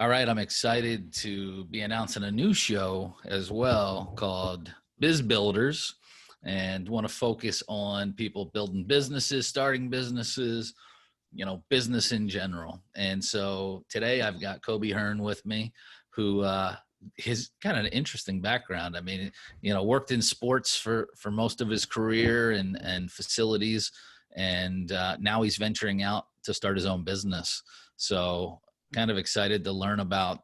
All right, I'm excited to be announcing a new show as well called Biz Builders, and want to focus on people building businesses, starting businesses, business in general. And so today I've got Kobe Hearn with me, who his kind of an interesting background. I mean, worked in sports for most of his career and facilities, and now he's venturing out to start his own business. So kind of excited to learn about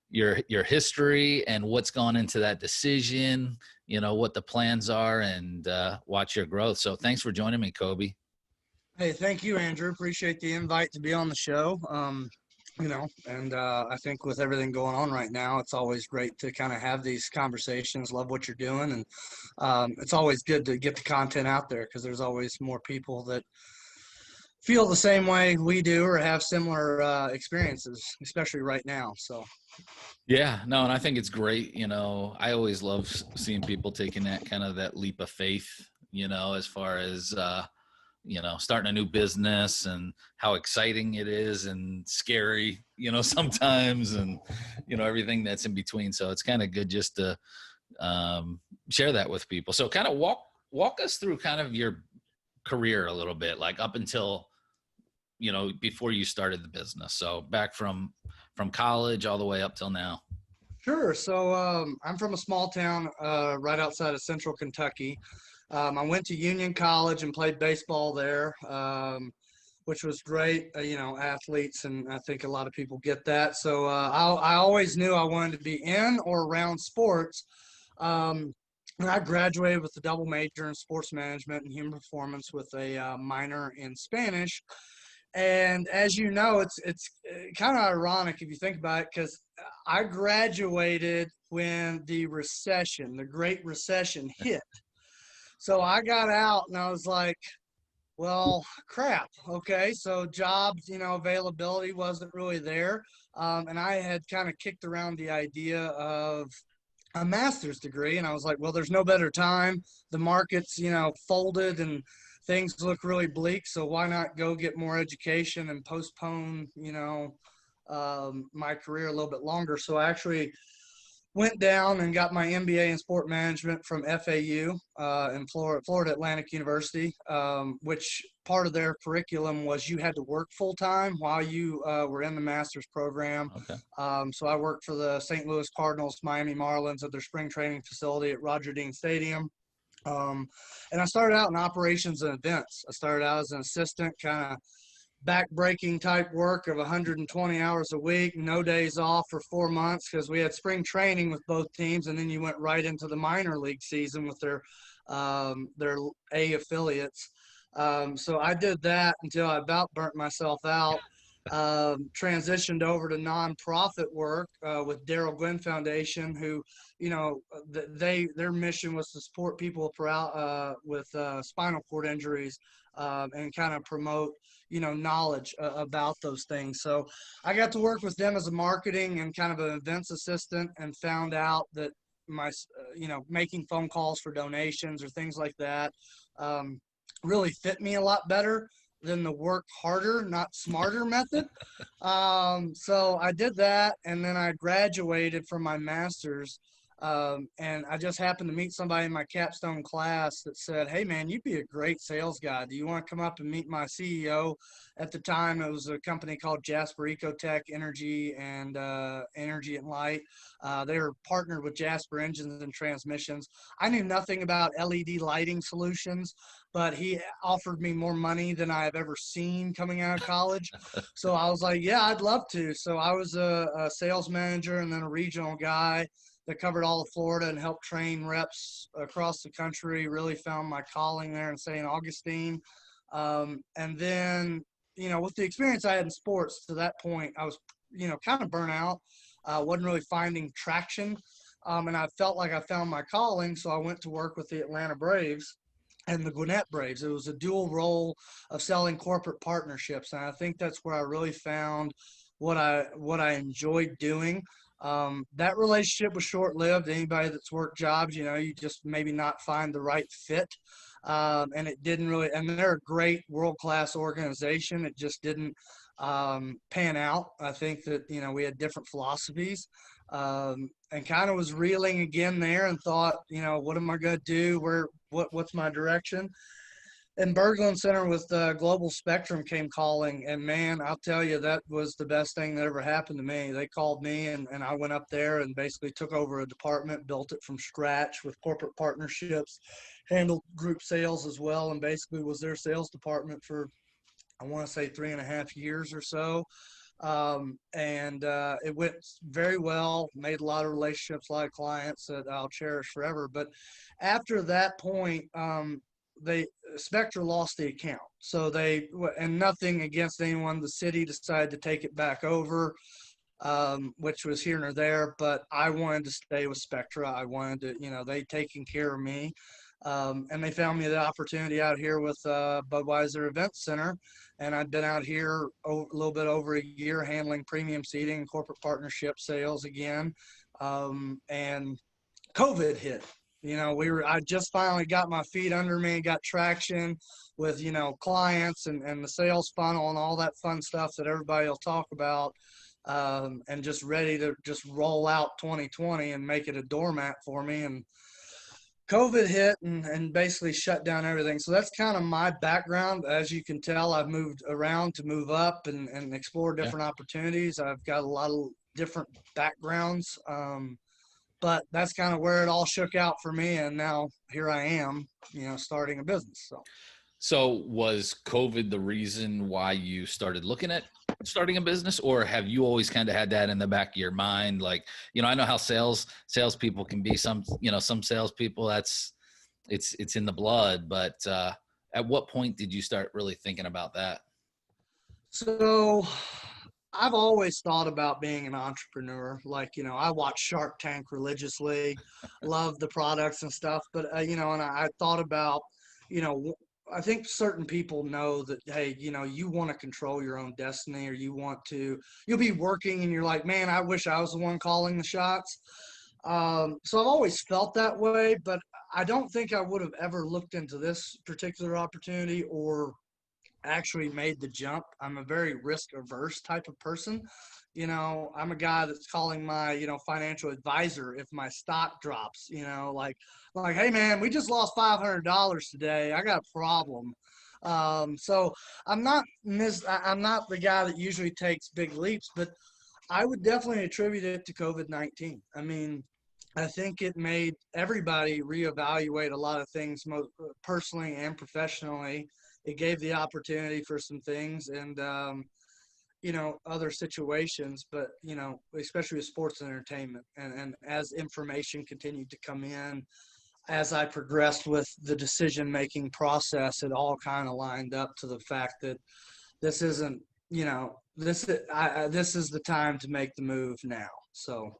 your history and what's gone into that decision, what the plans are, and watch your growth. So thanks for joining me, Kobe. Hey, thank you, Andrew. Appreciate the invite to be on the show. I think with everything going on right now, it's always great to kind of have these conversations. Love what you're doing, and it's always good to get the content out there because there's always more people that feel the same way we do or have similar experiences, especially right now. So, Yeah, no, and I think it's great. I always love seeing people taking that leap of faith, as far as starting a new business and how exciting it is and scary, sometimes, and everything that's in between. So it's kind of good just to share that with people. So kind of walk us through kind of your career a little bit, like up until before you started the business. So back from college all the way up till now. sure. So I'm from a small town right outside of Central Kentucky. I went to Union College and played baseball there, which was great. Athletes, and I think a lot of people get that. So I always knew I wanted to be in or around sports. And I graduated with a double major in sports management and human performance with a minor in Spanish. And as you know, it's kind of ironic if you think about it, because I graduated when the Great Recession hit. So I got out and I was like, well, crap. Okay. So jobs, availability wasn't really there. And I had kind of kicked around the idea of a master's degree. And I was like, well, there's no better time. The market's, folded and things look really bleak. So why not go get more education and postpone, my career a little bit longer? So I actually went down and got my MBA in sport management from FAU in Florida Atlantic University, which part of their curriculum was you had to work full time while you were in the master's program. Okay. So I worked for the St. Louis Cardinals, Miami Marlins at their spring training facility at Roger Dean Stadium. And I started out in operations and events. I started out as an assistant, kind of back-breaking type work of 120 hours a week, no days off for 4 months because we had spring training with both teams, and then you went right into the minor league season with their A affiliates. So I did that until I about burnt myself out. Transitioned over to nonprofit work with Daryl Glenn Foundation, who, their mission was to support people with spinal cord injuries and kind of promote knowledge about those things. So I got to work with them as a marketing and kind of an events assistant, and found out that my making phone calls for donations or things like that really fit me a lot better than the work harder, not smarter method. So I did that, and then I graduated from my master's. And I just happened to meet somebody in my capstone class that said, "Hey, man, you'd be a great sales guy. Do you want to come up and meet my CEO?" At the time, it was a company called Jasper Ecotech Energy and Energy and Light. They were partnered with Jasper Engines and Transmissions. I knew nothing about LED lighting solutions, but he offered me more money than I have ever seen coming out of college. So I was like, yeah, I'd love to. So I was a sales manager and then a regional guy that covered all of Florida and helped train reps across the country. Really found my calling there in St. Augustine. And then, with the experience I had in sports to that point, I was, kind of burnt out. Wasn't really finding traction. And I felt like I found my calling. So I went to work with the Atlanta Braves and the Gwinnett Braves. It was a dual role of selling corporate partnerships. And I think that's where I really found what I enjoyed doing. That relationship was short-lived. Anybody that's worked jobs, you just maybe not find the right fit. And it didn't really, and they're a great world-class organization. It just didn't pan out. I think that, we had different philosophies, and kind of was reeling again there and thought, what am I going to do? What's my direction? And Berglund Center with Global Spectrum came calling, and man, I'll tell you, that was the best thing that ever happened to me. They called me, and I went up there and basically took over a department, built it from scratch with corporate partnerships, handled group sales as well, and basically was their sales department for, I want to say, 3.5 years or so. And it went very well, made a lot of relationships, a lot of clients that I'll cherish forever. But after that point, they Spectra lost the account. So and nothing against anyone, the city decided to take it back over, which was here nor there, but I wanted to stay with Spectra. I wanted to, they taking care of me. And they found me the opportunity out here with Budweiser Event Center. And I've been out here a little bit over a year handling premium seating and corporate partnership sales again. And COVID hit. I just finally got my feet under me, got traction with, clients and the sales funnel and all that fun stuff that everybody will talk about, and just ready to just roll out 2020 and make it a doormat for me. And COVID hit and basically shut down everything. So that's kind of my background. As you can tell, I've moved around to move up and explore different opportunities. I've got a lot of different backgrounds. But that's kind of where it all shook out for me. And now here I am, starting a business. So was COVID the reason why you started looking at starting a business, or have you always kind of had that in the back of your mind? Like, I know how salespeople can be. Some salespeople, it's in the blood, but at what point did you start really thinking about that? So I've always thought about being an entrepreneur. Like, I watch Shark Tank religiously, love the products and stuff. But, and I thought about, I think certain people know that, hey, you want to control your own destiny, or you'll be working and you're like, man, I wish I was the one calling the shots. So I've always felt that way, but I don't think I would have ever looked into this particular opportunity or actually made the jump. I'm a very risk averse type of person. I'm a guy that's calling my, financial advisor if my stock drops, like, hey man, we just lost $500 today. I got a problem. So I'm not the guy that usually takes big leaps, but I would definitely attribute it to COVID-19. I mean, I think it made everybody reevaluate a lot of things, personally and professionally. It gave the opportunity for some things and, other situations, but, especially with sports and entertainment. And as information continued to come in, as I progressed with the decision-making process, it all kind of lined up to the fact that this isn't, this is the time to make the move now. So.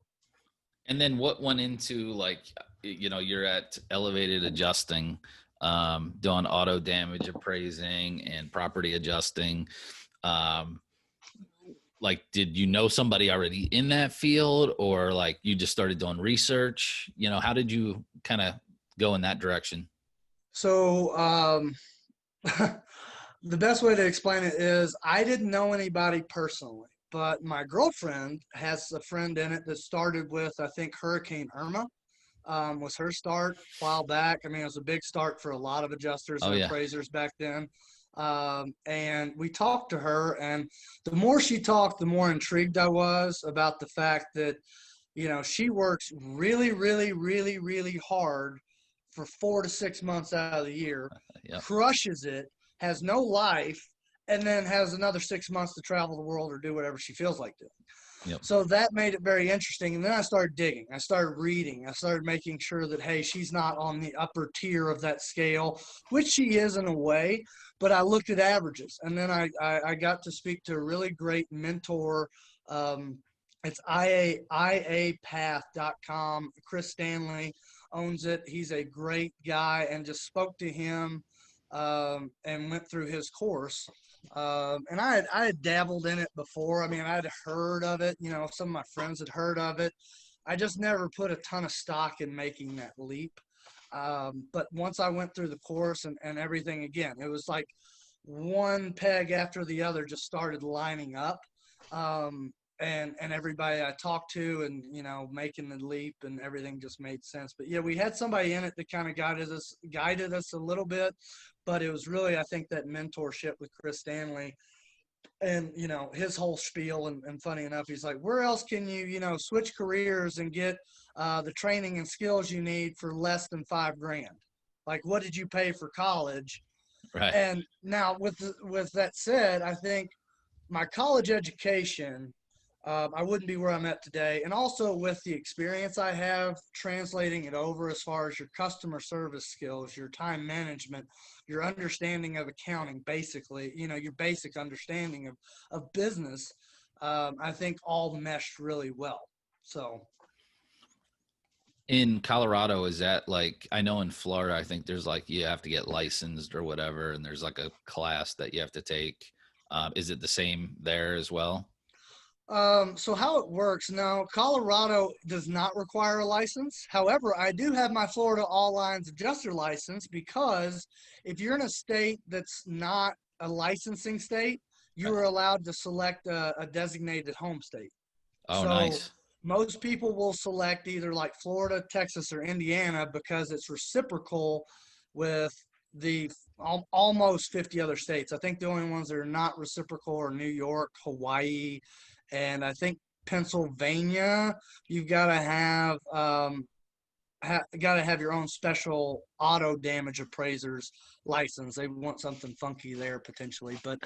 And then what went into, like, you're at Elevated Adjusting, doing auto damage appraising and property adjusting. Like, did you know somebody already in that field, or like you just started doing research? How did you kind of go in that direction? So, the best way to explain it is I didn't know anybody personally, but my girlfriend has a friend in it that started with, I think, Hurricane Irma. Was her start a while back. I mean, it was a big start for a lot of adjusters and appraisers back then. And we talked to her, and the more she talked, the more intrigued I was about the fact that, she works really, really, really, really hard for 4 to 6 months out of the year, crushes it, has no life, and then has another 6 months to travel the world or do whatever she feels like doing. Yep. So that made it very interesting. And then I started digging. I started reading. I started making sure that, hey, she's not on the upper tier of that scale, which she is in a way. But I looked at averages. And then I got to speak to a really great mentor. It's iapath.com. Chris Stanley owns it. He's a great guy, and just spoke to him and went through his course. And I had dabbled in it before. I mean, I had heard of it. Some of my friends had heard of it. I just never put a ton of stock in making that leap. But once I went through the course and everything, again, it was like one peg after the other just started lining up. And everybody I talked to and, making the leap and everything just made sense. But yeah, we had somebody in it that kind of guided us a little bit, but it was really, I think, that mentorship with Chris Stanley and, his whole spiel. And funny enough, he's like, where else can you, switch careers and get the training and skills you need for less than $5,000? Like, what did you pay for college? Right. And now with that said, I think my college education, I wouldn't be where I'm at today. And also with the experience I have, translating it over as far as your customer service skills, your time management, your understanding of accounting, basically, your basic understanding of business, I think all meshed really well. So. In Colorado, is that like, I know in Florida, I think there's like, you have to get licensed or whatever, and there's like a class that you have to take. Is it the same there as well? So how it works now, Colorado does not require a license. However, I do have my Florida All Lines Adjuster license because if you're in a state that's not a licensing state, you Right. are allowed to select a designated home state. Oh, So nice. most people will select either like Florida, Texas, or Indiana because it's reciprocal with the almost 50 other states. I think the only ones that are not reciprocal are New York, Hawaii, and I think Pennsylvania. You've got to have got to have your own special auto damage appraisers license. They want something funky there potentially, but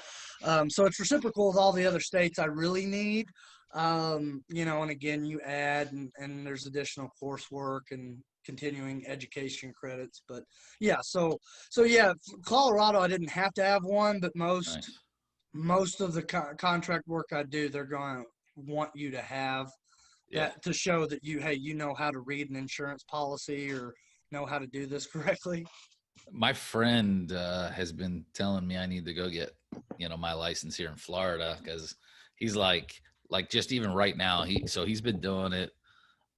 so it's reciprocal with all the other states I really need. And again, you add and there's additional coursework and continuing education credits. But yeah, so yeah, Colorado, I didn't have to have one, but most Nice. most of the contract work I do, they're going to want you to have Yeah. that to show that hey, you know how to read an insurance policy or know how to do this correctly. My friend has been telling me I need to go get, my license here in Florida, because he's like just even right now, he's been doing it,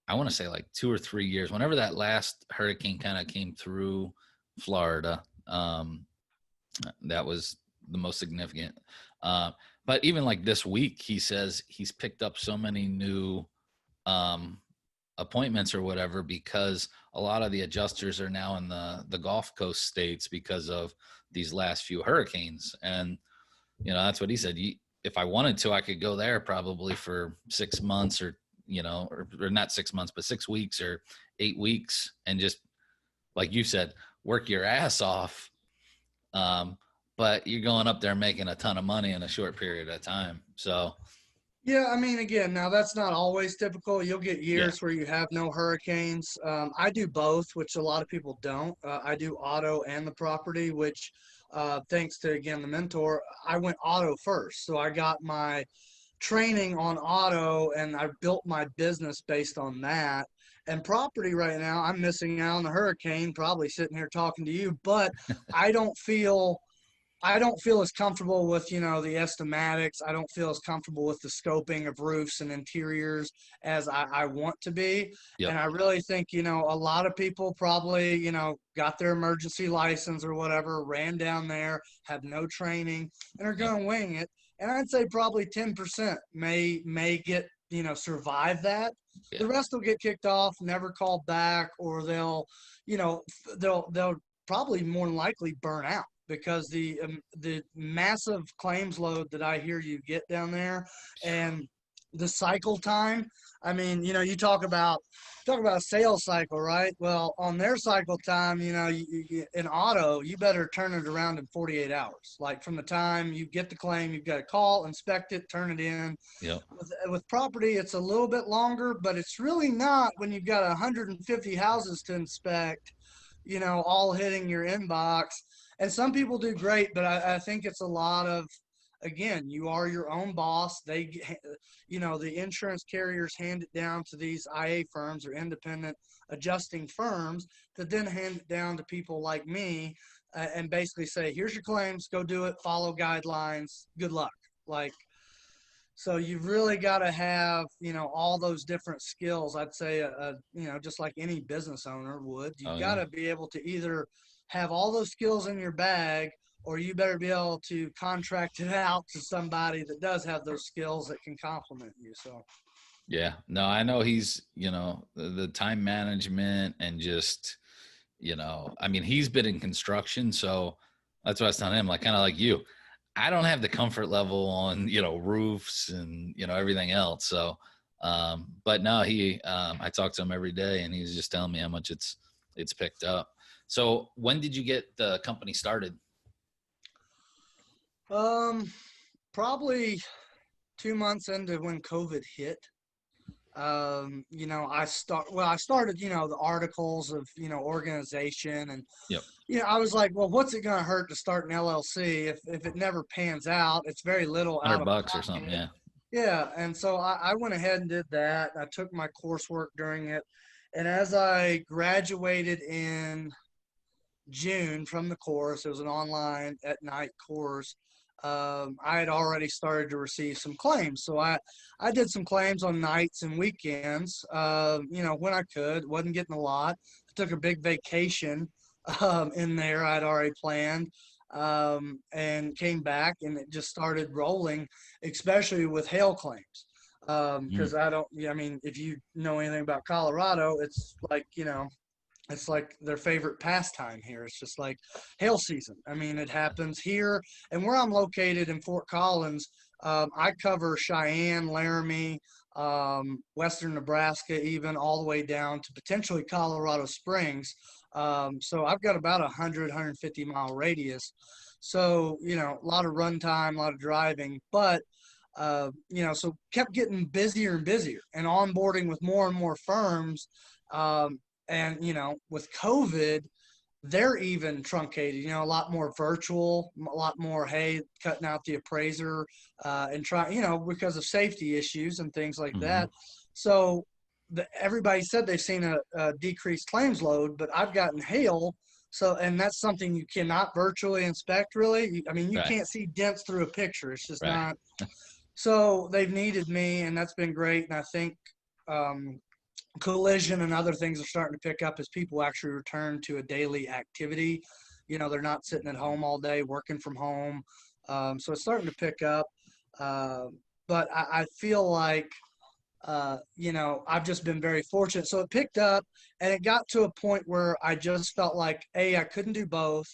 I want to say like 2 or 3 years. Whenever that last hurricane kind of came through Florida, that was the most significant. Uh, but even like this week, he says he's picked up so many new um, appointments or whatever, because a lot of the adjusters are now in the Gulf Coast states because of these last few hurricanes. And that's what he said. If I wanted to, I could go there probably for 6 months, or not 6 months, but 6 weeks or 8 weeks, and just like you said, work your ass off. But you're going up there making a ton of money in a short period of time. So Yeah, I mean, again, now that's not always typical. You'll get yeah, years where you have no hurricanes. I do both, which a lot of people don't. I do auto and the property, which, thanks to, again, the mentor, I went auto first. So I got my training on auto and I built my business based on that. And property right now, I'm missing out on the hurricane, probably sitting here talking to you, but I don't feel I don't feel as comfortable with, the estimatics. I don't feel as comfortable with the scoping of roofs and interiors as I want to be. yep, And I really think, a lot of people probably, got their emergency license or whatever, ran down there, have no training, and are yep, going to wing it. And I'd say probably 10% may get, survive that. The yeah, rest will get kicked off, never called back, or you know, they'll probably more than likely burn out because the massive claims load that I hear you get down there and the cycle time. I mean, you talk about a sales cycle, right? Well, on their cycle time, in auto, you better turn it around in 48 hours. Like from the time you get the claim, you've got to call, inspect it, turn it in. yep, With property, it's a little bit longer, but it's really not when you've got 150 houses to inspect, all hitting your inbox. And some people do great, but I think it's a lot of, again, you are your own boss. The insurance carriers hand it down to these IA firms or independent adjusting firms that then hand it down to people like me and basically say, here's your claims, go do it, follow guidelines, good luck. Like, so you've really got to have, all those different skills. I'd say, just like any business owner would, oh you've got yeah, to be able to either have all those skills in your bag or you better be able to contract it out to somebody that does have those skills that can complement you. So Yeah, no, I know he's, the time management and just, I mean, he's been in construction. So that's what I was telling him, like, kind of like you. I don't have the comfort level on, roofs and, everything else. So, but no, I talk to him every day and he's just telling me how much it's picked up. So when did you get the company started? um, probably 2 months into when COVID hit. I started, the articles of, organization, and, Yep. I was like, well, what's it going to hurt to start an LLC? If it never pans out, it's very little out Hundred of bucks or something. pocket. Yeah. Yeah. And so I went ahead and did that. I took my coursework during it. And as I graduated in June from the course, it was an online at night course. I had already started to receive some claims. So I did some claims on nights and weekends, when I could. Wasn't getting a lot. I took a big vacation in there I'd already planned, and came back, and it just started rolling, especially with hail claims. Mm. Because I mean, if you know anything about Colorado, it's like their favorite pastime here. It's just like hail season. I mean, it happens here, and where I'm located in Fort Collins, I cover Cheyenne, Laramie, western Nebraska, even all the way down to potentially Colorado Springs. So I've got about 150 mile radius. So, a lot of run time, a lot of driving, but so kept getting busier and busier and onboarding with more and more firms. Um, and with COVID, they're even truncated, a lot more virtual, a lot more, hey, cutting out the appraiser, and try, because of safety issues and things like Hmm. that. So everybody said they've seen a decreased claims load, but I've gotten hail. So, and that's something you cannot virtually inspect, really. I mean, you Right. can't see dents through a picture. It's just Right. not. So they've needed me, and that's been great. And I think, um, collision and other things are starting to pick up as people actually return to a daily activity. They're not sitting at home all day working from home. So it's starting to pick up. Uh, but I feel like, I've just been very fortunate. So it picked up, and it got to a point where I just felt like, I couldn't do both.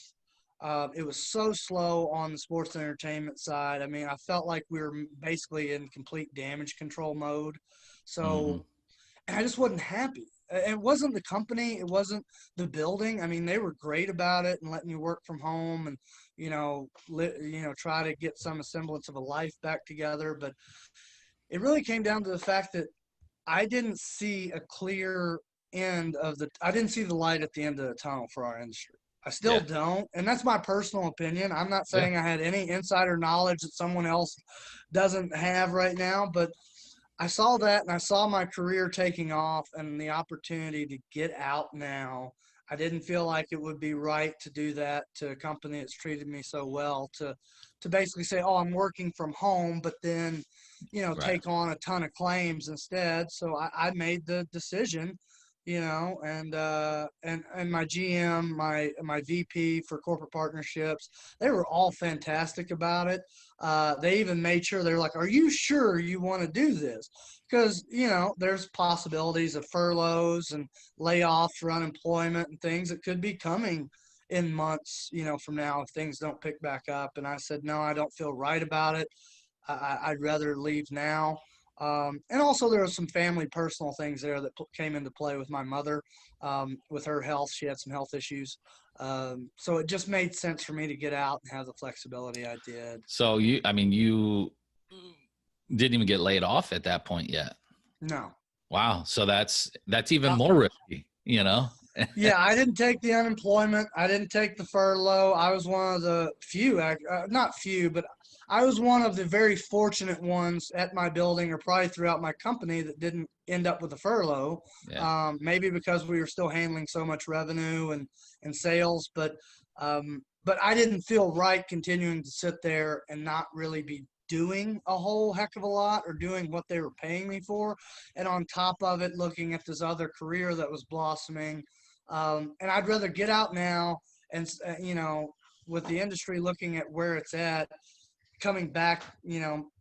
It was so slow on the sports and entertainment side. I mean, I felt like we were basically in complete damage control mode. Hmm. So, and I just wasn't happy. It wasn't the company, it wasn't the building. I mean, they were great about it and letting you work from home and, try to get some semblance of a life back together. But it really came down to the fact that I didn't see a clear I didn't see the light at the end of the tunnel for our industry. I still Yeah. don't. And that's my personal opinion. I'm not Yeah. saying I had any insider knowledge that someone else doesn't have right now, but I saw that, and I saw my career taking off and the opportunity to get out now. I didn't feel like it would be right to do that to a company that's treated me so well, to basically say, oh, I'm working from home, but then, Right. take on a ton of claims instead. So I made the decision, and my GM, my VP for corporate partnerships, they were all fantastic about it. They even made sure they're like, are you sure you want to do this? Because, there's possibilities of furloughs and layoffs for unemployment and things that could be coming in months, from now if things don't pick back up. And I said, no, I don't feel right about it. I'd rather leave now. And also there was some family personal things there that came into play with my mother, with her health. She had some health issues. So it just made sense for me to get out and have the flexibility I did. So you didn't even get laid off at that point yet. No. Wow. So that's even Uh, more risky. Yeah, I didn't take the unemployment. I didn't take the furlough. I was one of the few, not few, but I was one of the very fortunate ones at my building, or probably throughout my company, that didn't end up with a furlough. Yeah. Maybe because we were still handling so much revenue and sales, but I didn't feel right continuing to sit there and not really be doing a whole heck of a lot or doing what they were paying me for. And on top of it, looking at this other career that was blossoming, and I'd rather get out now and, with the industry looking at where it's at, coming back,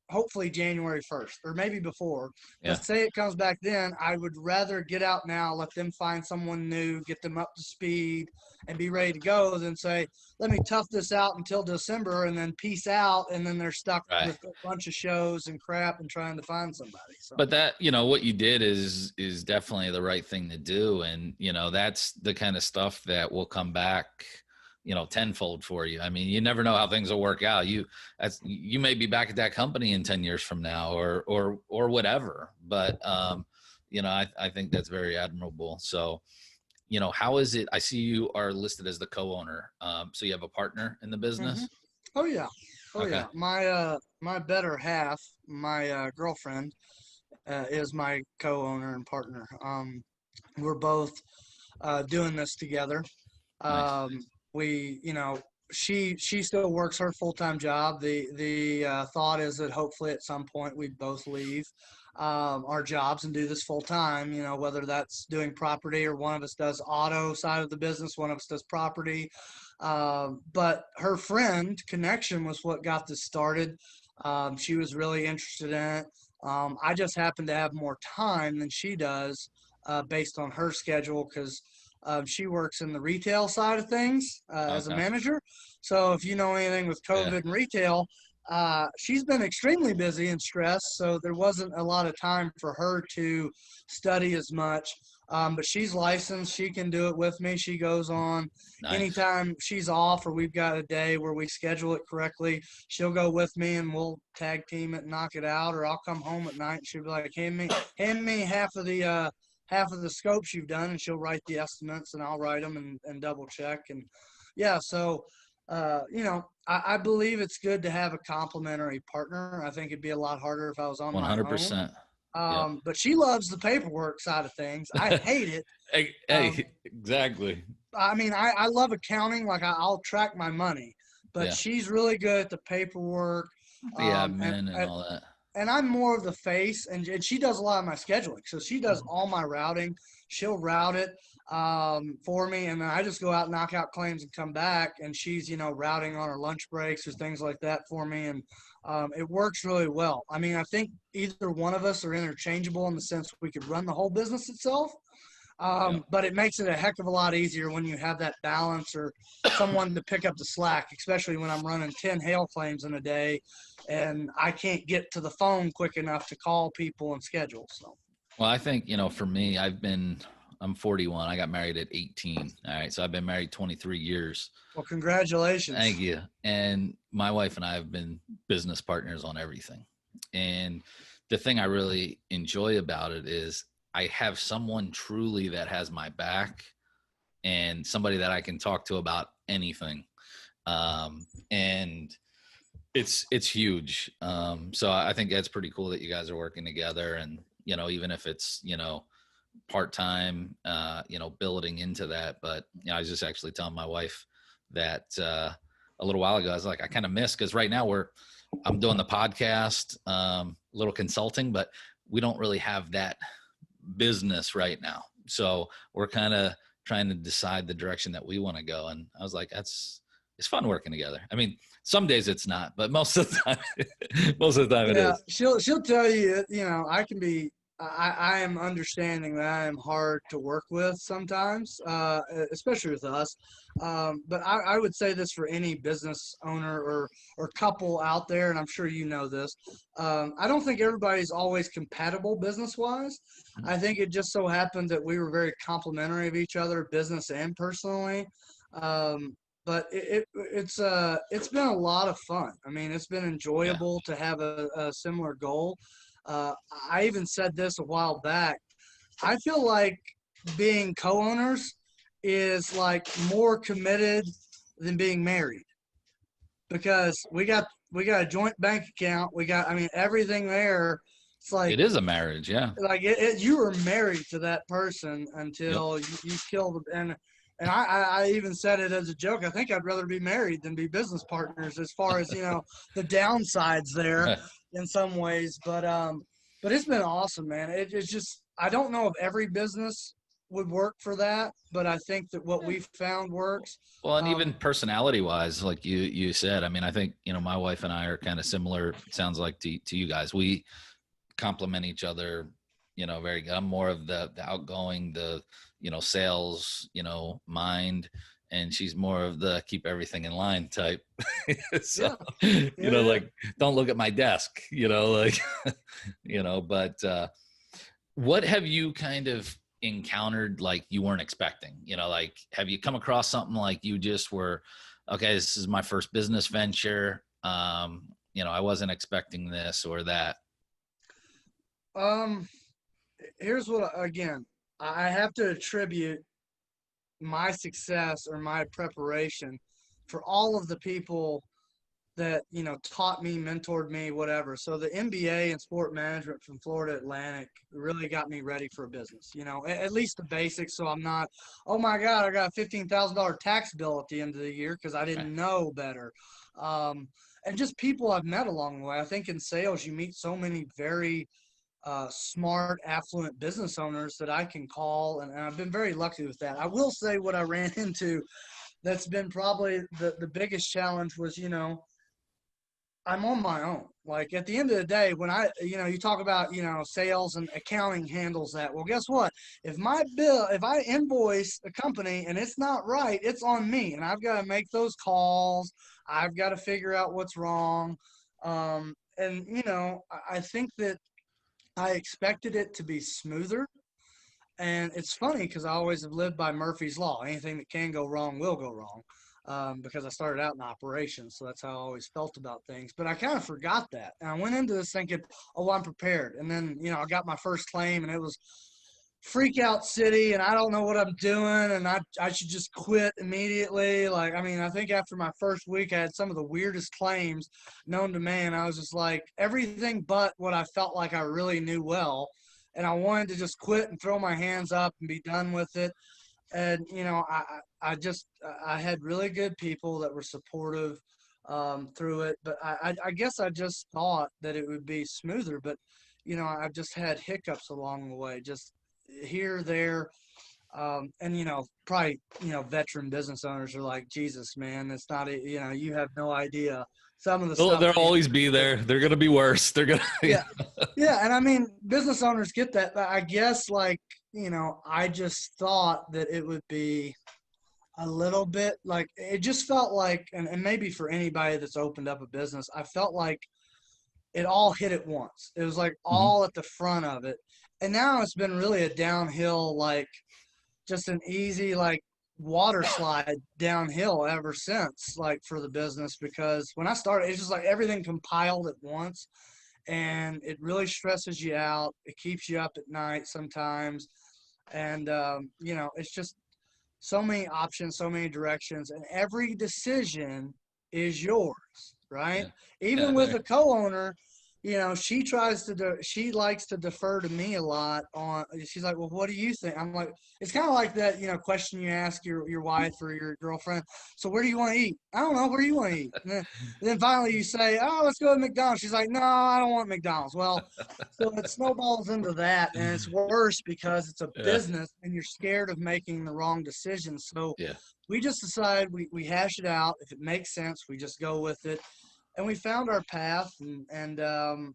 hopefully January 1st or maybe before. Yeah. But say it comes back then, I would rather get out now, let them find someone new, get them up to speed, and be ready to go than say, let me tough this out until December and then peace out, and then they're stuck Right. with a bunch of shows and crap and trying to find somebody. So. But that, what you did is definitely the right thing to do. And, that's the kind of stuff that will come back, tenfold for you. I mean, you never know how things will work out. You may be back at that company in 10 years from now or whatever. But, I think that's very admirable. So, how is it? I see you are listed as the co-owner. So you have a partner in the business? Mm-hmm. Oh yeah. Okay. Yeah. My better half, my girlfriend, is my co-owner and partner. We're both doing this together. Nice. She still works her full-time job. The thought is that hopefully at some point we both leave our jobs and do this full-time, whether that's doing property or one of us does auto side of the business, one of us does property. But her friend connection was what got this started. She was really interested in it. I just happen to have more time than she does based on her schedule because she works in the retail side of things as a manager. So if you know anything with COVID and retail, she's been extremely busy and stressed. So there wasn't a lot of time for her to study as much. But she's licensed. She can do it with me. She goes on anytime she's off or we've got a day where we schedule it correctly. She'll go with me and we'll tag team it and knock it out. Or I'll come home at night and she'll be like, hand me half of the scopes you've done, and she'll write the estimates and I'll write them and double check. And yeah, so, I believe it's good to have a complementary partner. I think it'd be a lot harder if I was on 100%. my own. But she loves the paperwork side of things. I hate it. Hey, exactly. I mean, I love accounting. Like I'll track my money, but she's really good at the paperwork. The admin and all that. And I'm more of the face, and she does a lot of my scheduling. So she does all my routing. She'll route it for me, and then I just go out, knock out claims, and come back. And she's, routing on her lunch breaks or things like that for me, and it works really well. I mean, I think either one of us are interchangeable in the sense we could run the whole business itself, but it makes it a heck of a lot easier when you have that balance or someone to pick up the slack, especially when I'm running 10 hail claims in a day and I can't get to the phone quick enough to call people and schedule. So, well, I think, for me, I'm 41. I got married at 18. All right. So I've been married 23 years. Well, congratulations. Thank you. And my wife and I have been business partners on everything. And the thing I really enjoy about it is I have someone truly that has my back and somebody that I can talk to about anything. And it's huge. So I think that's pretty cool that you guys are working together, and, even if it's, part-time, building into that. But, I was just actually telling my wife that a little while ago, I was like, I kind of miss, because right now I'm doing the podcast, a little consulting, but we don't really have that business right now. So we're kind of trying to decide the direction that we want to go. And I was like, it's fun working together. I mean, some days it's not, but most of the time it is. She'll tell you, I am understanding that I am hard to work with sometimes, especially with us. But I would say this for any business owner or couple out there, and I'm sure you know this. I don't think everybody's always compatible business-wise. I think it just so happened that we were very complimentary of each other, business and personally. But it's been a lot of fun. I mean, it's been enjoyable to have a similar goal. I even said this a while back. I feel like being co-owners is like more committed than being married, because we got a joint bank account. Everything there. It's like it is a marriage. Yeah. Like you were married to that person until you killed them. And I even said it as a joke. I think I'd rather be married than be business partners, as far as, the downsides there in some ways. But it's been awesome, man. It's just, I don't know of every business would work for that, but I think that what we found works. Well, and even Um, personality wise, like you said, I mean, I think, my wife and I are kind of similar. It sounds like to you guys, we complement each other, very good. I'm more of the outgoing, the, sales, mind. And she's more of the keep everything in line type. So, yeah, yeah, yeah. like, don't look at my desk, like, but, what have you kind of encountered like you weren't expecting? Like, have you come across something like you just were, okay, this is my first business venture. I wasn't expecting this or that. Um, Here's what, again, I have to attribute my success or my preparation for all of the people that taught me, mentored me, whatever. So the MBA in sport management from Florida Atlantic really got me ready for a business. At least the basics, so I'm not, oh my God, I got a $15,000 tax bill at the end of the year because I Right. didn't know better. Um, and just people I've met along the way. I think in sales you meet so many very smart, affluent business owners that I can call, and I've been very lucky with that. I will say what I ran into that's been probably the biggest challenge was, I'm on my own. Like at the end of the day, when you talk about, sales and accounting handles that. Well, guess what? If I invoice a company and it's not right, it's on me, and I've got to make those calls. I've got to figure out what's wrong. And I think that I expected it to be smoother. And it's funny because I always have lived by Murphy's Law. Anything that can go wrong will go wrong, because I started out in operations. So that's how I always felt about things. But I kind of forgot that. And I went into this thinking, oh, I'm prepared. And then, I got my first claim and it was freak out city and I don't know what I'm doing and I should just quit immediately. Like, I mean, I think after my first week, I had some of the weirdest claims known to man. I was just like everything but what I felt like I really knew well. And I wanted to just quit and throw my hands up and be done with it. And, I had really good people that were supportive through it. But I guess I just thought that it would be smoother. But, I've just had hiccups along the way, just here, there, and probably veteran business owners are like, Jesus, man, it's not you have no idea some of the stuff They'll that you always be there. They're gonna be worse. They're gonna. yeah, yeah, and I mean, business owners get that, but I guess like I just thought that it would be a little bit like it just felt like, and maybe for anybody that's opened up a business, I felt like it all hit at once. It was like Mhm. all at the front of it. And now it's been really a downhill, like just an easy, like water slide downhill ever since, like for the business. Because when I started, it's just like everything compiled at once and it really stresses you out. It keeps you up at night sometimes. And, it's just so many options, so many directions, and every decision is yours, right? Yeah. Yeah. Even with a co-owner, she likes to defer to me a lot on, she's like, well, what do you think? I'm like, it's kind of like that, question you ask your wife or your girlfriend. So where do you want to eat? I don't know. Where do you want to eat? And then finally you say, oh, let's go to McDonald's. She's like, no, I don't want McDonald's. Well, so it snowballs into that, and it's worse because it's a Yeah. business and you're scared of making the wrong decision. So Yeah. we just decide we hash it out. If it makes sense, we just go with it. And we found our path, and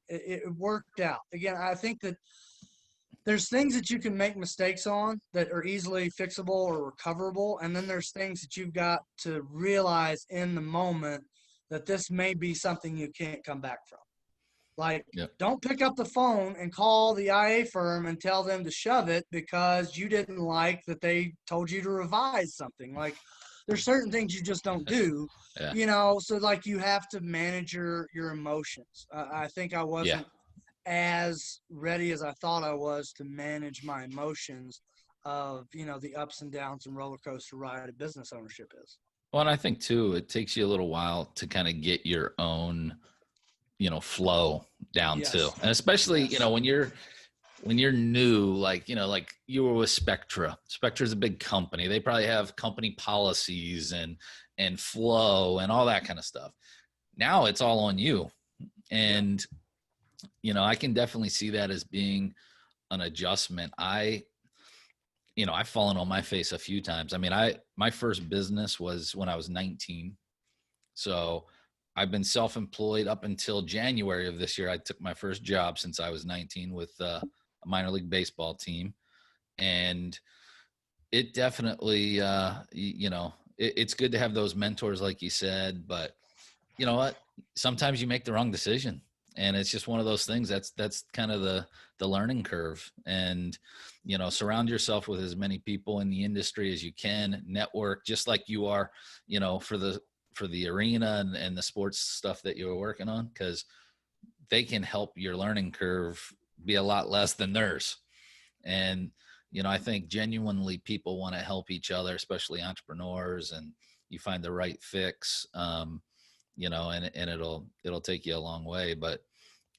it worked out. Again, I think that there's things that you can make mistakes on that are easily fixable or recoverable. And then there's things that you've got to realize in the moment that this may be something you can't come back from. Like, Yeah. don't pick up the phone and call the IA firm and tell them to shove it because you didn't like that they told you to revise something. Like, there's certain things you just don't do, Yeah. so like you have to manage your emotions. I think I Yeah. wasn't as ready as I thought I was to manage my emotions of, the ups and downs and roller coaster ride of business ownership is. Well, and I think too, it takes you a little while to kind of get your own, flow down too. Yes. And especially, Yes. when you're new, like, like you were with Spectra. Spectra's a big company. They probably have company policies and flow and all that kind of stuff. Now it's all on you. And, I can definitely see that as being an adjustment. I've fallen on my face a few times. I mean, my first business was when I was 19. So I've been self-employed up until January of this year. I took my first job since I was 19 with a minor league baseball team. And it definitely, it's good to have those mentors, like you said, but you know what? Sometimes you make the wrong decision, and it's just one of those things. That's kind of the learning curve. And surround yourself with as many people in the industry as you can. Network, just like you are, for the arena and the sports stuff that you're working on, because they can help your learning curve be a lot less than theirs. And I think genuinely people want to help each other, especially entrepreneurs, and you find the right fix. And it'll take you a long way. But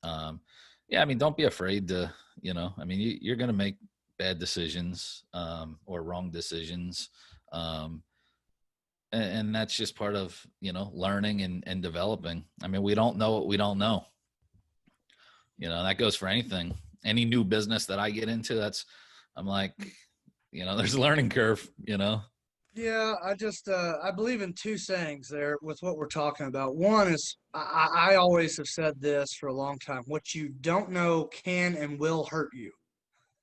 yeah, I mean, don't be afraid to, you're going to make bad decisions or wrong decisions. And that's just part of, learning and developing. I mean, we don't know what we don't know. That goes for anything. Any new business that I get into, I'm like, there's a learning curve, Yeah, I believe in two sayings there with what we're talking about. One is I always have said this for a long time: what you don't know can and will hurt you.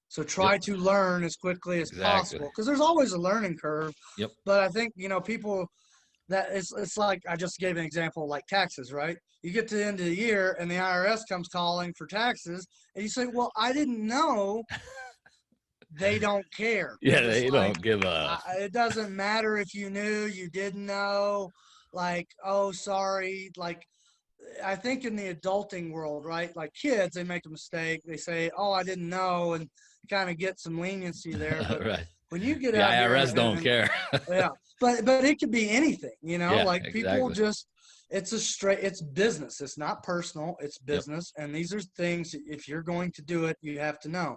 So try Yep. to learn as quickly as Exactly. possible, because there's always a learning curve. Yep. But I think people that it's like I just gave an example, like taxes, right? You get to the end of the year and the IRS comes calling for taxes, and you say, "Well, I didn't know." They don't care. Yeah, They're just they like, don't give a it doesn't matter if you knew, you didn't know. Like, oh, sorry. Like, I think in the adulting world, right? Like kids, they make a mistake. They say, oh, I didn't know, and kind of get some leniency there. But right. when you get The out here IRS don't and care. yeah, but it could be anything, Yeah, like people exactly. just, it's business. It's not personal, it's Yep. business. And these are things, if you're going to do it, you have to know.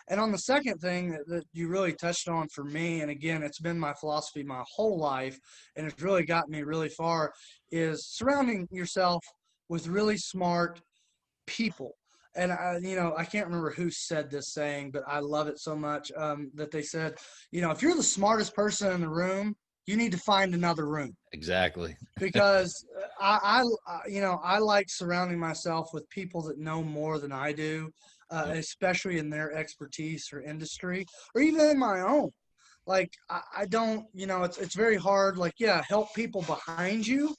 And on the second thing that you really touched on for me, and again, it's been my philosophy my whole life, and it's really gotten me really far, is surrounding yourself with really smart people. And I can't remember who said this saying, but I love it so much, that they said, if you're the smartest person in the room, you need to find another room. Exactly. Because I like surrounding myself with people that know more than I do, Yep. especially in their expertise or industry, or even in my own. Like I don't, it's very hard. Like, yeah, help people behind you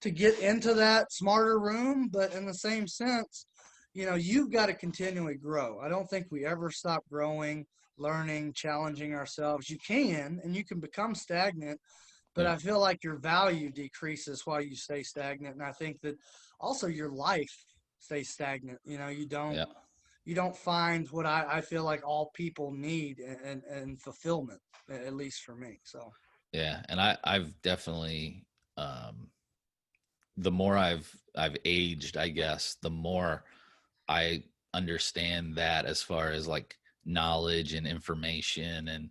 to get into that smarter room, but in the same sense, you've got to continually grow. I don't think we ever stop growing, learning, challenging ourselves. You can, and you can become stagnant, but Yep. I feel like your value decreases while you stay stagnant. And I think that also your life stays stagnant. Yep. You don't find what I feel like all people need, and fulfillment, at least for me. So Yeah. And I've definitely the more I've aged, I guess, the more I understand that as far as like knowledge and information. And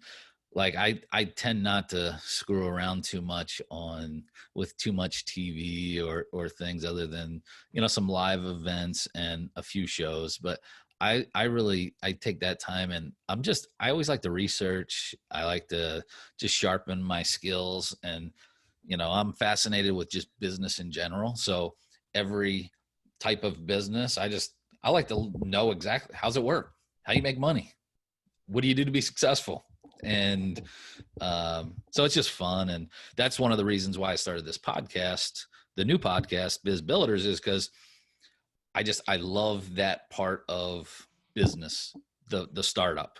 like I tend not to screw around too much on with too much TV or things other than some live events and a few shows. But I take that time, and I always like to research. I like to just sharpen my skills. And I'm fascinated with just business in general. So every type of business, I like to know exactly how's it work, how you make money, what do you do to be successful. And so it's just fun. And that's one of the reasons why I started this podcast, the new podcast, Biz Builders, is because I love that part of business, the startup.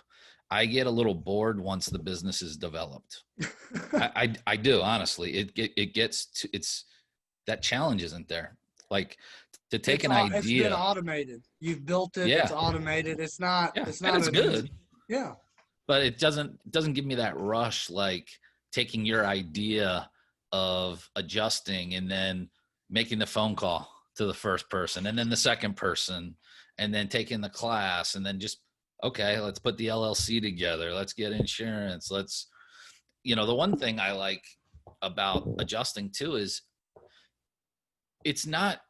I get a little bored once the business is developed. I do, honestly. It gets to, it's that challenge isn't there. Like to take an it's been idea. automated. You've built it. It's Yeah. automated. It's not. Yeah. It's And not it's an easy. good, Yeah. but it doesn't give me that rush like taking your idea of adjusting and then making the phone call to the first person and then the second person and then taking the class and then just okay, let's put the LLC together, let's get insurance, the one thing I like about adjusting too is it's not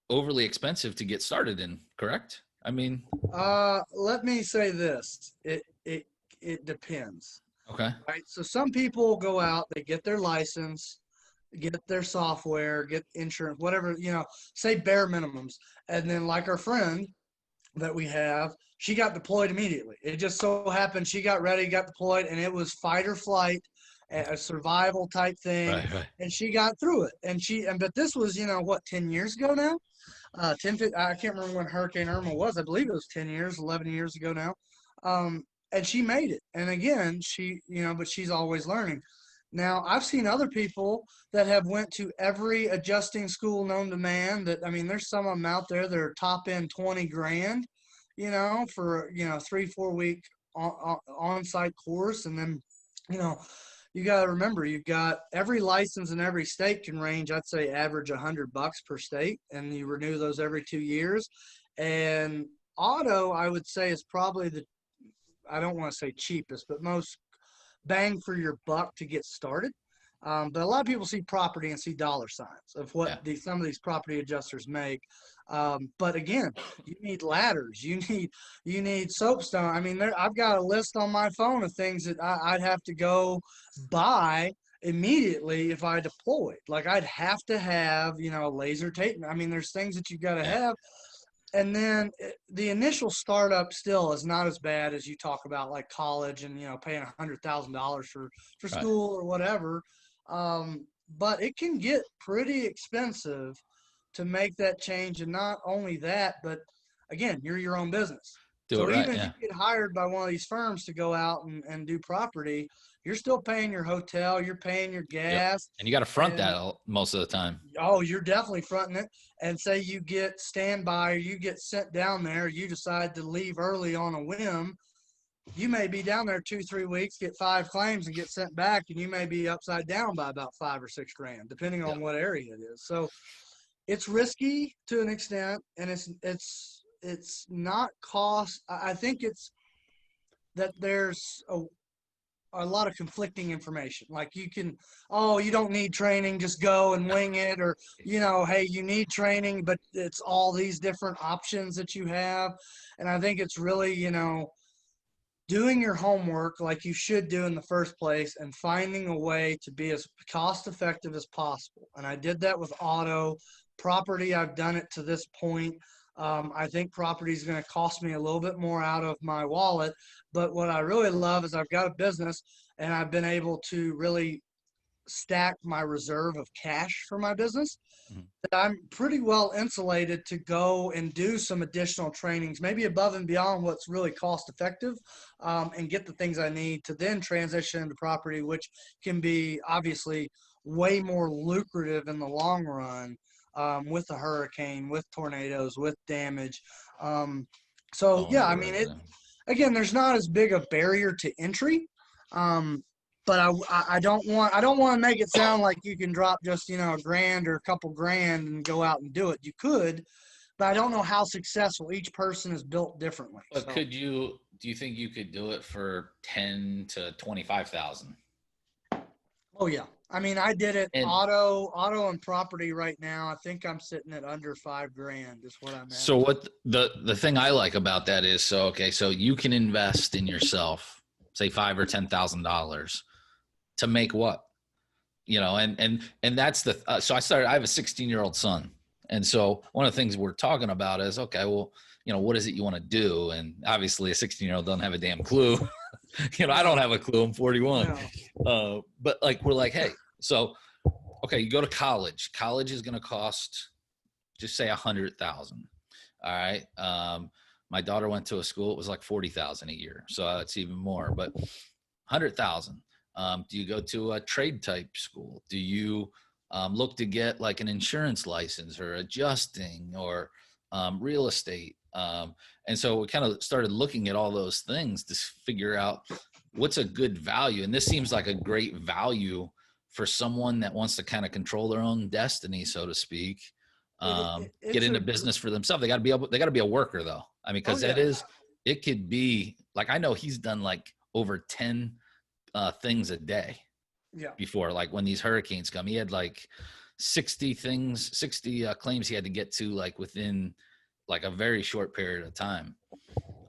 overly expensive to get started in, correct? I mean, Let me say this. It depends. Okay. right? So some people go out, they get their license, get their software, get insurance, whatever, say bare minimums. And then like our friend that we have, she got deployed immediately. It just so happened she got ready, got deployed, and it was fight or flight, a survival type thing. Right. Right. And she got through it. But this was, what, 10 years ago now? 10, I can't remember when Hurricane Irma was. I believe it was 10 years, 11 years ago now. And she made it. And again, but she's always learning. Now, I've seen other people that have went to every adjusting school known to man. That, I mean, there's some of them out there that are top end 20 grand, for 3-4 week on-site course. And then, you know, you got to remember, you've got every license in every state can range, I'd say, average $100 per state, and you renew those every 2 years. And auto, I would say, is probably I don't want to say cheapest, but most bang for your buck to get started. But a lot of people see property and see dollar signs of what some of these property adjusters make. But again, you need ladders, you need soapstone. I mean, I've got a list on my phone of things that I'd have to go buy immediately if I deployed. Like I'd have to have, laser tape. I mean, there's things that you got to have. And then the initial startup still is not as bad as you talk about, like college and, paying $100,000 for school or whatever. But it can get pretty expensive to make that change. And not only that, but again, you're your own business. So even if you get hired by one of these firms to go out and do property, you're still paying your hotel, you're paying your gas. And you got to front that most of the time. Oh, you're definitely fronting it. And say you get standby or you get sent down there, you decide to leave early on a whim. You may be down there 2-3 weeks, get 5 claims and get sent back, and you may be upside down by about 5 or 6 grand, depending on what area it is. So it's risky to an extent, and it's not cost. I think it's that there's a lot of conflicting information. Like you don't need training, just go and wing it, or, hey, you need training, but it's all these different options that you have. And I think it's really, doing your homework like you should do in the first place and finding a way to be as cost effective as possible. And I did that with auto. Property, I've done it to this point. I think property is going to cost me a little bit more out of my wallet. But what I really love is I've got a business and I've been able to really stack my reserve of cash for my business. I'm pretty well insulated to go and do some additional trainings, maybe above and beyond what's really cost effective, and get the things I need to then transition into property, which can be obviously way more lucrative in the long run, with a hurricane, with tornadoes, with damage. I mean, again, there's not as big a barrier to entry. But I don't want to make it sound like you can drop just, a grand or a couple grand and go out and do it. You could, but I don't know how successful. Each person is built differently. But do you think you could do it for 10 to 25,000? Oh yeah. I mean, I did it auto and property right now. I think I'm sitting at under 5 grand is what I'm at. So what the thing I like about that is, so you can invest in yourself, say $5,000 or $10,000 to make what, and that's so I have a 16-year-old son. And so one of the things we're talking about is, okay, well, what is it you want to do? And obviously a 16-year-old doesn't have a damn clue. I don't have a clue. I'm 41. No. But we're like, hey, so, okay, you go to college. College is going to cost, just say 100,000. All right. My daughter went to a school. It was like 40,000 a year. So it's even more, but 100,000. Do you go to a trade type school? Do you look to get like an insurance license or adjusting or real estate? And so we kind of started looking at all those things to figure out what's a good value. And this seems like a great value for someone that wants to kind of control their own destiny, so to speak. Get into business for themselves. They got to be a worker though. I mean, cause it could be like, I know he's done like over 10 things a day before, like when these hurricanes come, he had like 60 claims he had to get to like within like a very short period of time.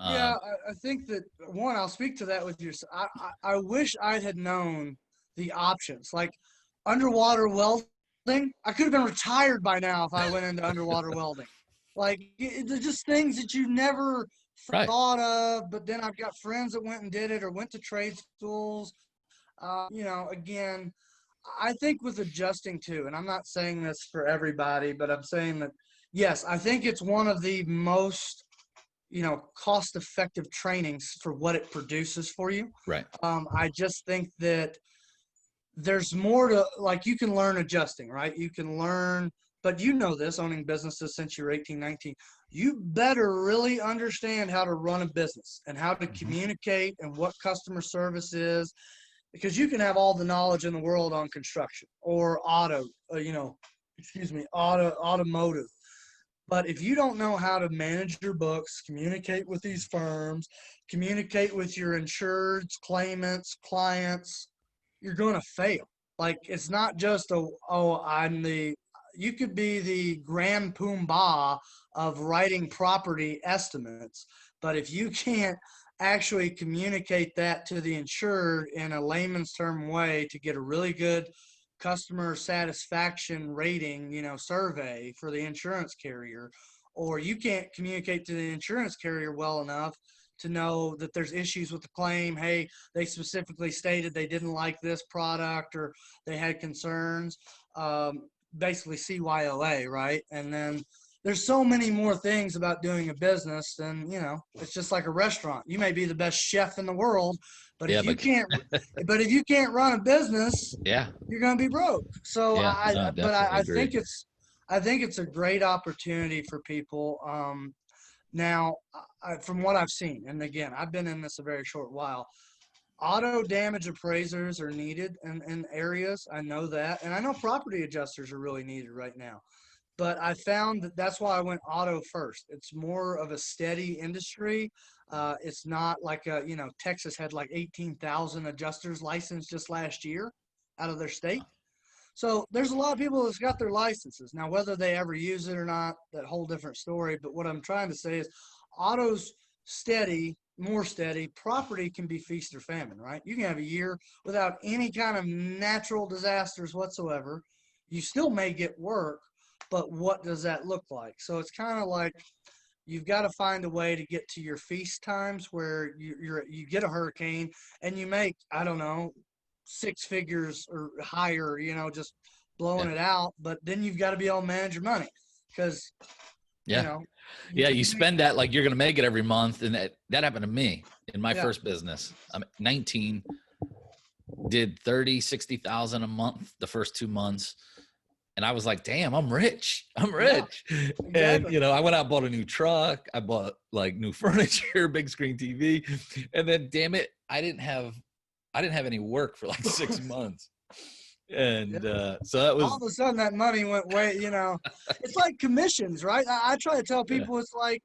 Yeah, Um, I think that one, I'll speak to that with you. I wish I had known the options. Like underwater welding, I could have been retired by now if I went into underwater welding. Like they're just things that you never right. thought of. But then I've got friends that went and did it or went to trade schools. Again, I think with adjusting to, and I'm not saying this for everybody, but I'm saying that yes, I think it's one of the most cost effective trainings for what it produces for you. Right. I just think that there's more to, like, you can learn adjusting, right? You can learn, but you know this, owning businesses since you were 18, 19, you better really understand how to run a business and how to Mhm. communicate and what customer service is, because you can have all the knowledge in the world on construction or automotive. But if you don't know how to manage your books, communicate with these firms, communicate with your insureds, claimants, clients, you're going to fail. Like it's not just you could be the grand poobah of writing property estimates, but if you can't actually communicate that to the insured in a layman's term way to get a really good customer satisfaction rating, survey for the insurance carrier, or you can't communicate to the insurance carrier well enough to know that there's issues with the claim. Hey, they specifically stated they didn't like this product or they had concerns. Basically CYOA, right? And then there's so many more things about doing a business than, it's just like a restaurant. You may be the best chef in the world, but Yeah, if you but can't but if you can't run a business, yeah, you're going to be broke. So yeah, no, definitely agree. I think it's a great opportunity for people. Now, from what I've seen, and again, I've been in this a very short while, auto damage appraisers are needed in areas. I know that. And I know property adjusters are really needed right now. But I found that that's why I went auto first. It's more of a steady industry. It's not like, Texas had like 18,000 adjusters licensed just last year out of their state. So there's a lot of people that's got their licenses. Now, whether they ever use it or not, that whole different story. But what I'm trying to say is auto's steady, more steady. Property can be feast or famine, right? You can have a year without any kind of natural disasters whatsoever. You still may get work, but what does that look like? So it's kind of like you've got to find a way to get to your feast times where you get a hurricane and you make, I don't know, six figures or higher, just blowing Yeah, it out. But then you've got to be able to manage your money because, you yeah, know, yeah. You you make, spend that like you're gonna make it every month, and that happened to me in my yeah, first business. I'm 19, did 30, 60,000 a month the first 2 months. And I was like, damn, I'm rich. I'm yeah, rich. And, exactly. I went out and bought a new truck. I bought like new furniture, big screen TV. And then damn it, I didn't have any work for like 6 months. Yeah. And so that All was, of a sudden that money went way, it's like commissions, right? I try to tell yeah, people it's like,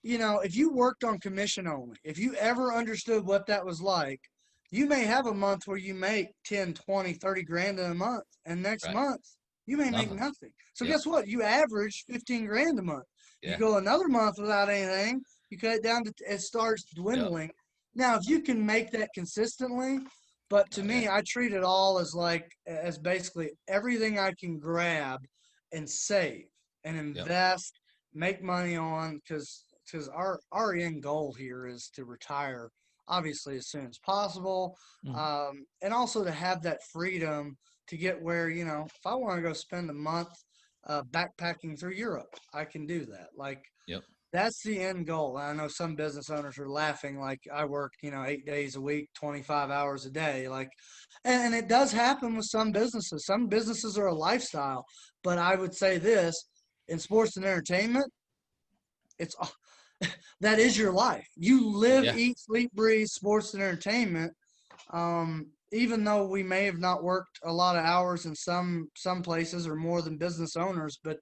if you worked on commission only, if you ever understood what that was like, you may have a month where you make 10, 20, 30 grand in a month. And next right. month, you may make Nothing. nothing. So Yep. guess what? You average 15 grand a month. You Yeah. go another month without anything, you cut it down to, it starts Yep. dwindling. Now, if you can make that consistently, but to Oh, me, yeah. I treat it all as basically everything I can grab and save and Yep. invest, make money on, because our end goal here is to retire obviously as soon as possible, Mhm. and also to have that freedom to get where, if I want to go spend a month backpacking through Europe, I can do that. Like Yep. that's the end goal. And I know some business owners are laughing, like I work 8 days a week, 25 hours a day, like, and it does happen with some businesses. Some businesses are a lifestyle, but I would say this: in sports and entertainment, it's that is your life. You live, Yeah. eat, sleep, breathe sports and entertainment. Even though we may have not worked a lot of hours in some places or more than business owners, but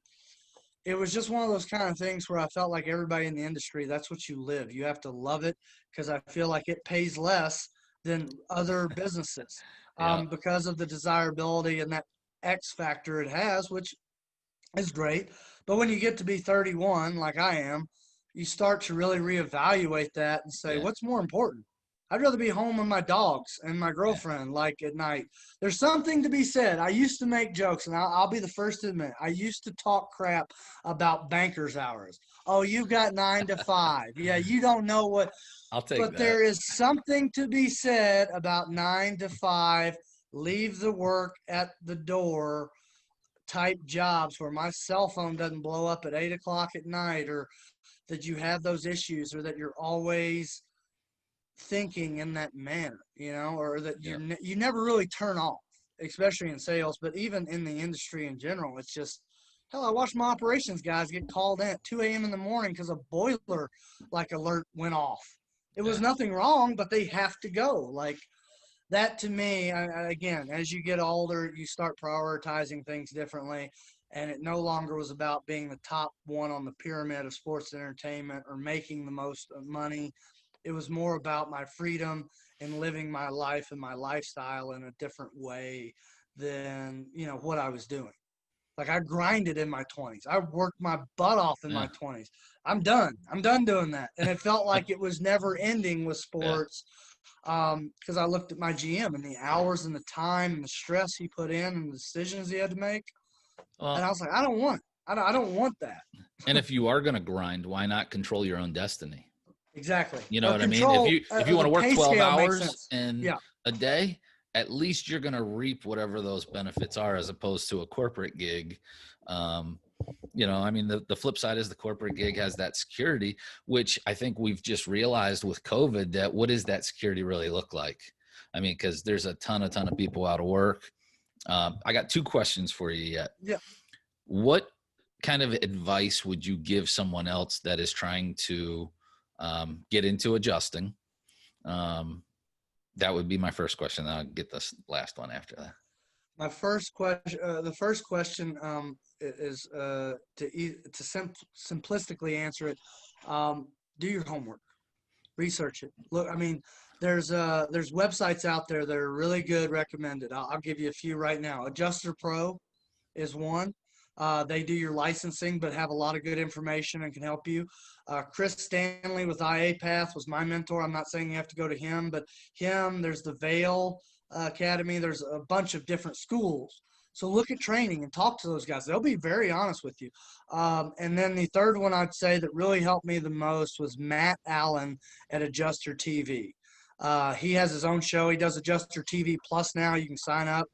it was just one of those kind of things where I felt like everybody in the industry, that's what you live. You have to love it because I feel like it pays less than other businesses, Yeah. because of the desirability and that X factor it has, which is great. But when you get to be 31, like I am, you start to really reevaluate that and say, Yeah. what's more important? I'd rather be home with my dogs and my Yeah. girlfriend, like at night. There's something to be said. I used to make jokes, and I'll be the first to admit, I used to talk crap about bankers' hours. Oh, you got 9 to 5. Yeah, you don't know what. I'll take But that. there is something to be said about 9 to 5, leave the work at the door type jobs where my cell phone doesn't blow up at 8 o'clock at night, or that you have those issues, or that you're always thinking in that manner, or that Yeah. you never really turn off, especially in sales, but even in the industry in general. It's just, hell, I watched my operations guys get called in at 2 a.m. in the morning because a boiler like alert went off. It was Yeah. nothing wrong, but they have to go. Like that to me, again, as you get older, you start prioritizing things differently. And it no longer was about being the top one on the pyramid of sports entertainment or making the most money. It was more about my freedom and living my life and my lifestyle in a different way than, what I was doing. Like I grinded in my 20s. I worked my butt off in Yeah. my 20s. I'm done. I'm done doing that. And it felt like it was never ending with Yeah. sports, because I looked at my GM and the hours and the time and the stress he put in and the decisions he had to make. And I Well, was like, I don't want it. I don't want that. and if you are going to grind, why not control your own destiny? Exactly. You know what I mean? If Control, you want the to work pay 12 scale makes hours sense. in Yeah. a day, at least you're going to reap whatever those benefits are as opposed to a corporate gig. Um, I mean, the flip side is the corporate gig has that security, which I think we've just realized with COVID that what does that security really look like? I mean, because there's a ton of people out of work. I got two questions for you yet. Yeah. What kind of advice would you give someone else that is trying to get into adjusting? That would be my first question. I'll get this last one after that. My first question, the first question is simplistically answer it. Do your homework, research it. Look, I mean, there's websites out there that are really good, recommended. I'll give you a few right now. Adjuster Pro is one. They do your licensing, but have a lot of good information and can help you. Chris Stanley with IA Path was my mentor. I'm not saying you have to go to him, but there's the Vail Academy. There's a bunch of different schools. So look at training and talk to those guys. They'll be very honest with you. And then the third one I'd say that really helped me the most was Matt Allen at Adjuster TV. He has his own show. He does Adjuster TV Plus now. You can sign up.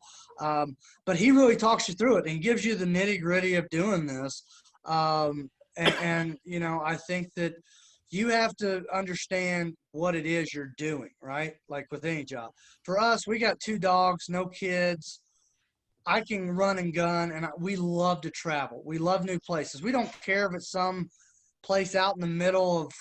But he really talks you through it and gives you the nitty gritty of doing this. I think that you have to understand what it is you're doing, right? Like with any job. For us, we got 2 dogs, no kids. I can run and gun, and we love to travel. We love new places. We don't care if it's some place out in the middle of,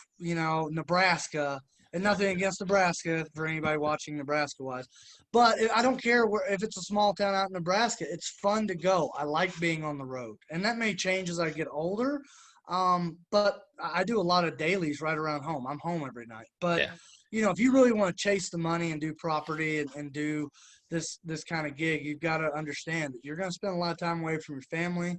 Nebraska. And nothing against Nebraska for anybody watching Nebraska wise, but I don't care if it's a small town out in Nebraska. It's fun to go. I like being on the road, and that may change as I get older. But I do a lot of dailies right around home. I'm home every night. But Yeah. if you really want to chase the money and do property and do this kind of gig, you've got to understand that you're going to spend a lot of time away from your family,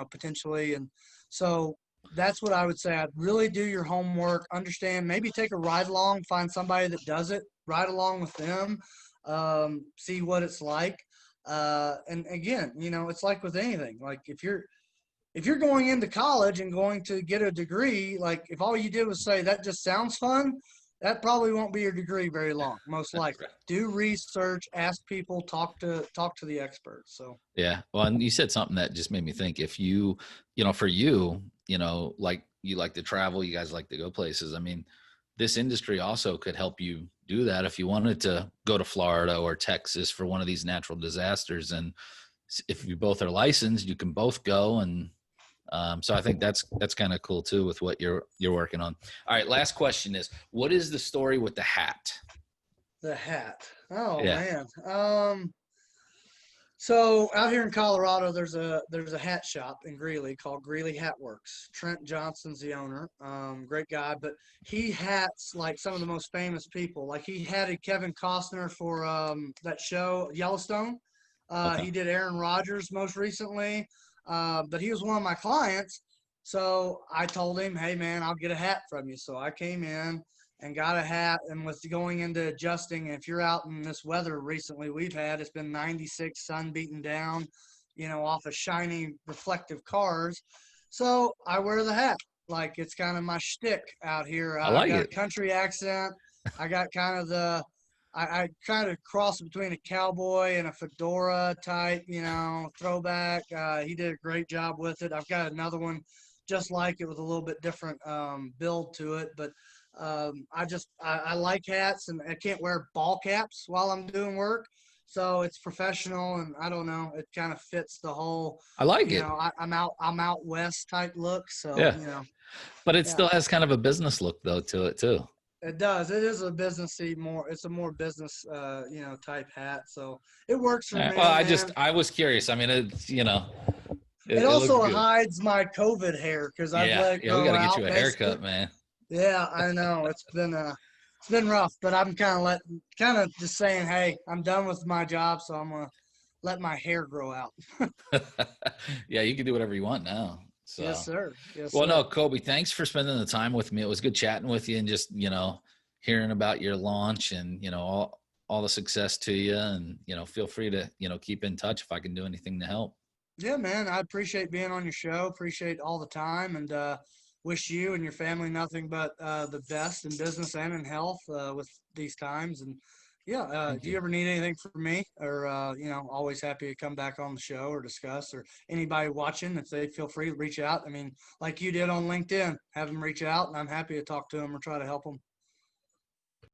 potentially. And so that's what I would say. I'd really do your homework, understand, maybe take a ride along, find somebody that does it, ride along with them, see what it's like. And again, it's like with anything. Like if you're going into college and going to get a degree, like if all you did was say that just sounds fun, that probably won't be your degree very long, most likely. Do research, ask people, talk to the experts. So Yeah. Well, and you said something that just made me think. If you, for you, like you like to travel, you guys like to go places. I mean, this industry also could help you do that if you wanted to go to Florida or Texas for one of these natural disasters. And if you both are licensed, you can both go. And so I think that's kind of cool too with what you're working on. All right. Last question is, what is the story with the hat? the hat. Oh Yeah. man. So out here in Colorado, there's a hat shop in Greeley called Greeley Hat Works. Trent Johnson's the owner. Great guy, but he hats like some of the most famous people. Like he hatted Kevin Costner for that show Yellowstone. Okay. He did Aaron Rodgers most recently. but he was one of my clients. So I told him, hey man, I'll get a hat from you. So I came in and got a hat, and with going into adjusting, if you're out in this weather recently we've had, it's been 96, sun beating down, off of shiny reflective cars. So I wear the hat. Like it's kind of my shtick out here. I I like got a it. country accent. I got kind of I kind of cross between a cowboy and a fedora type, throwback. He did a great job with it. I've got another one just like it with a little bit different build to it. But I like hats, and I can't wear ball caps while I'm doing work. So it's professional, and I don't know, it kind of fits the whole, I like it. I'm out west type look. So, Yeah. But it yeah. still has kind of a business look though to it too. It does. It is a businessy more. It's a more business, type hat. So it works for me, Well, man. I was curious. I mean, it's It it looks also good. hides my COVID hair because I've Yeah, let it yeah, we grow got to get out you a basically. haircut, man. Yeah, I know. It's been rough, but I'm kind of just saying, hey, I'm done with my job, so I'm gonna let my hair grow out. Yeah, you can do whatever you want now. Yes, So, sir. Yes, well, no, sir. Kobe, thanks for spending the time with me. It was good chatting with you and just, hearing about your launch and, all the success to you. And, feel free to, keep in touch if I can do anything to help. Yeah, man. I appreciate being on your show. Appreciate all the time, and wish you and your family nothing but the best in business and in health with these times. And yeah, Thank if you you. ever need anything from me, or always happy to come back on the show or discuss. Or anybody watching, if they feel free to reach out. I mean, like you did on LinkedIn, have them reach out, and I'm happy to talk to them or try to help them.